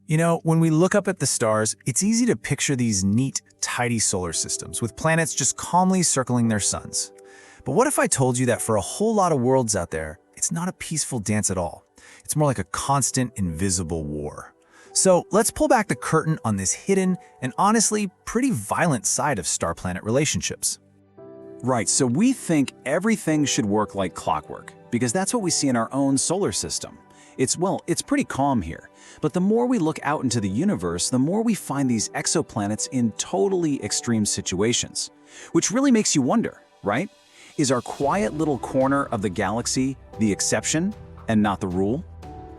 You know, when we look up at the stars, it's easy to picture these neat, tidy solar systems with planets just calmly circling their suns. But what if I told you that for a whole lot of worlds out there, it's not a peaceful dance at all? It's more like a constant, invisible war. So let's pull back the curtain on this hidden and honestly pretty violent side of star-planet relationships. Right, so we think everything should work like clockwork, because that's what we see in our own solar system. It's pretty calm here. But the more we look out into the universe, the more we find these exoplanets in totally extreme situations. Which really makes you wonder, right? Is our quiet little corner of the galaxy the exception and not the rule?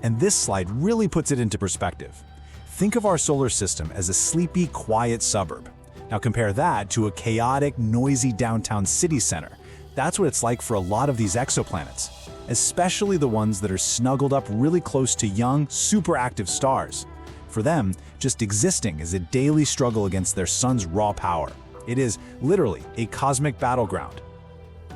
And this slide really puts it into perspective. Think of our solar system as a sleepy, quiet suburb. Now compare that to a chaotic, noisy downtown city center. That's what it's like for a lot of these exoplanets, especially the ones that are snuggled up really close to young, super active stars. For them, just existing is a daily struggle against their sun's raw power. It is literally a cosmic battleground.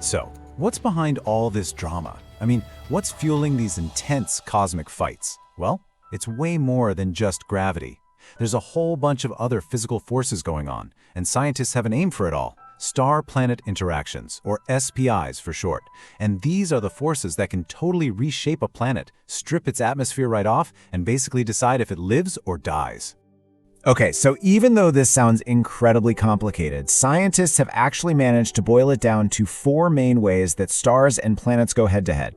So, what's behind all this drama? I mean, what's fueling these intense cosmic fights? Well, it's way more than just gravity. There's a whole bunch of other physical forces going on, and scientists have an aim for it all. Star-planet interactions, or SPIs for short. And these are the forces that can totally reshape a planet, strip its atmosphere right off, and basically decide if it lives or dies. Okay, so even though this sounds incredibly complicated, scientists have actually managed to boil it down to four main ways that stars and planets go head-to-head.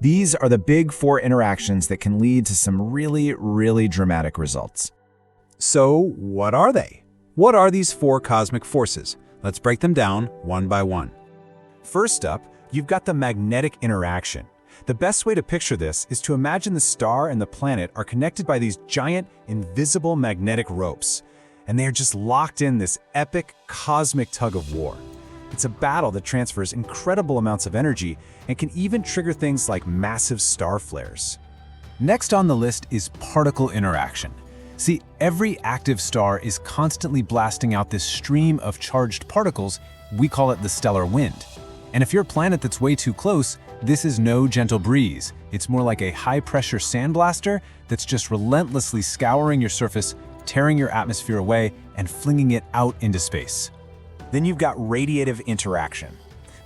These are the big four interactions that can lead to some really, really dramatic results. So, what are they? What are these four cosmic forces? Let's break them down one by one. First up, you've got the magnetic interaction. The best way to picture this is to imagine the star and the planet are connected by these giant, invisible magnetic ropes, and they are just locked in this epic, cosmic tug of war. It's a battle that transfers incredible amounts of energy and can even trigger things like massive star flares. Next on the list is particle interaction. See, every active star is constantly blasting out this stream of charged particles. We call it the stellar wind. And if you're a planet that's way too close, this is no gentle breeze. It's more like a high-pressure sandblaster that's just relentlessly scouring your surface, tearing your atmosphere away, and flinging it out into space. Then you've got radiative interaction.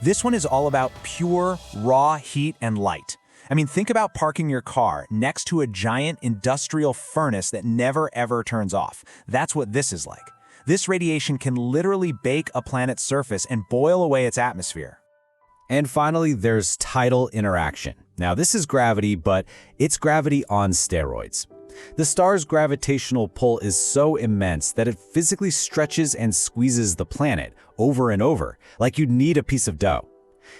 This one is all about pure, raw heat and light. I mean, think about parking your car next to a giant industrial furnace that never ever turns off. That's what this is like. This radiation can literally bake a planet's surface and boil away its atmosphere. And finally, there's tidal interaction. Now, this is gravity, but it's gravity on steroids. The star's gravitational pull is so immense that it physically stretches and squeezes the planet over and over, like you'd knead a piece of dough.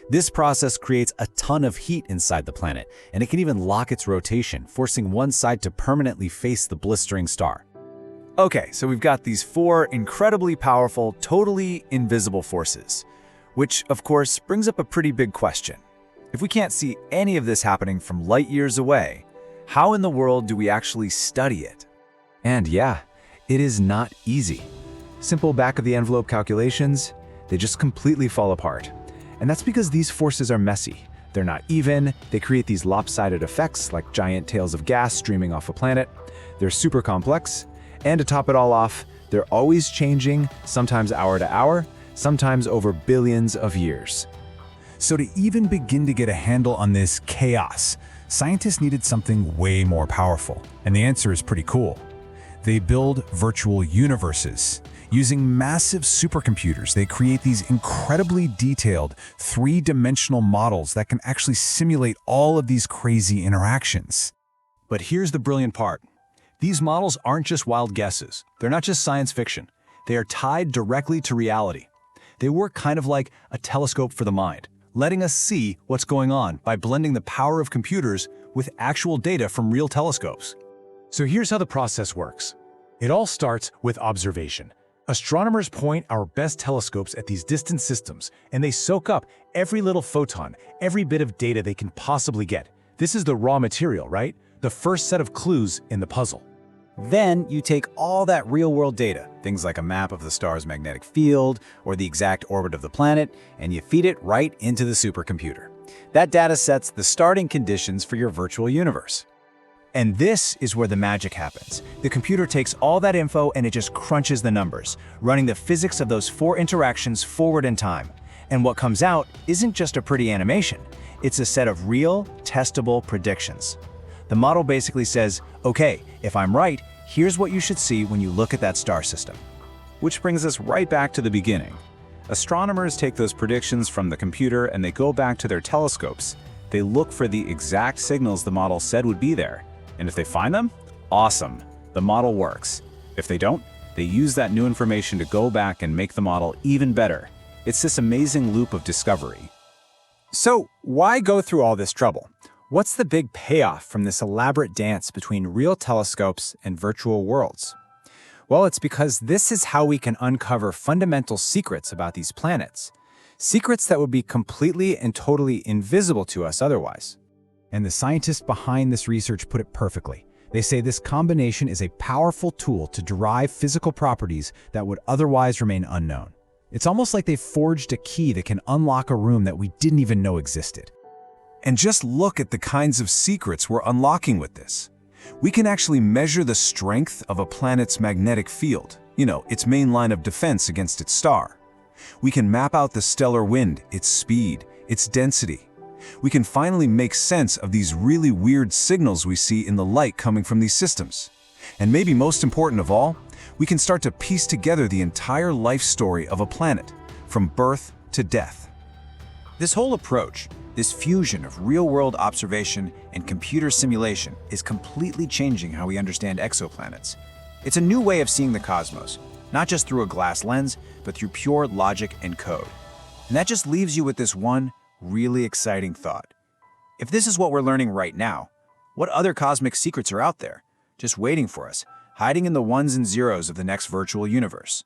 This process creates a ton of heat inside the planet, and it can even lock its rotation, forcing one side to permanently face the blistering star. Okay, so we've got these four incredibly powerful, totally invisible forces. Which, of course, brings up a pretty big question. If we can't see any of this happening from light years away, how in the world do we actually study it? And yeah, it is not easy. Simple back-of-the-envelope calculations, they just completely fall apart. And that's because these forces are messy. They're not even, they create these lopsided effects like giant tails of gas streaming off a planet. They're super complex, and to top it all off, they're always changing, sometimes hour to hour, sometimes over billions of years. So to even begin to get a handle on this chaos, scientists needed something way more powerful. And the answer is pretty cool. They build virtual universes. Using massive supercomputers, they create these incredibly detailed, three-dimensional models that can actually simulate all of these crazy interactions. But here's the brilliant part. These models aren't just wild guesses. They're not just science fiction. They are tied directly to reality. They work kind of like a telescope for the mind, letting us see what's going on by blending the power of computers with actual data from real telescopes. So here's how the process works. It all starts with observation. Astronomers point our best telescopes at these distant systems, and they soak up every little photon, every bit of data they can possibly get. This is the raw material, right? The first set of clues in the puzzle. Then you take all that real-world data, things like a map of the star's magnetic field or the exact orbit of the planet, and you feed it right into the supercomputer. That data sets the starting conditions for your virtual universe. And this is where the magic happens. The computer takes all that info and it just crunches the numbers, running the physics of those 4 interactions forward in time. And what comes out isn't just a pretty animation. It's a set of real, testable predictions. The model basically says, okay, if I'm right, here's what you should see when you look at that star system. Which brings us right back to the beginning. Astronomers take those predictions from the computer and they go back to their telescopes. They look for the exact signals the model said would be there. And if they find them, awesome, the model works. If they don't, they use that new information to go back and make the model even better. It's this amazing loop of discovery. So, why go through all this trouble? What's the big payoff from this elaborate dance between real telescopes and virtual worlds? Well, it's because this is how we can uncover fundamental secrets about these planets. Secrets that would be completely and totally invisible to us otherwise. And the scientists behind this research put it perfectly. They say this combination is a powerful tool to derive physical properties that would otherwise remain unknown. It's almost like they've forged a key that can unlock a room that we didn't even know existed. And just look at the kinds of secrets we're unlocking with this. We can actually measure the strength of a planet's magnetic field, its main line of defense against its star. We can map out the stellar wind, its speed, its density. We can finally make sense of these really weird signals we see in the light coming from these systems. And maybe most important of all, we can start to piece together the entire life story of a planet, from birth to death. This whole approach, this fusion of real-world observation and computer simulation, is completely changing how we understand exoplanets. It's a new way of seeing the cosmos, not just through a glass lens, but through pure logic and code. And that just leaves you with this one really exciting thought. If this is what we're learning right now, what other cosmic secrets are out there, just waiting for us, hiding in the ones and zeros of the next virtual universe?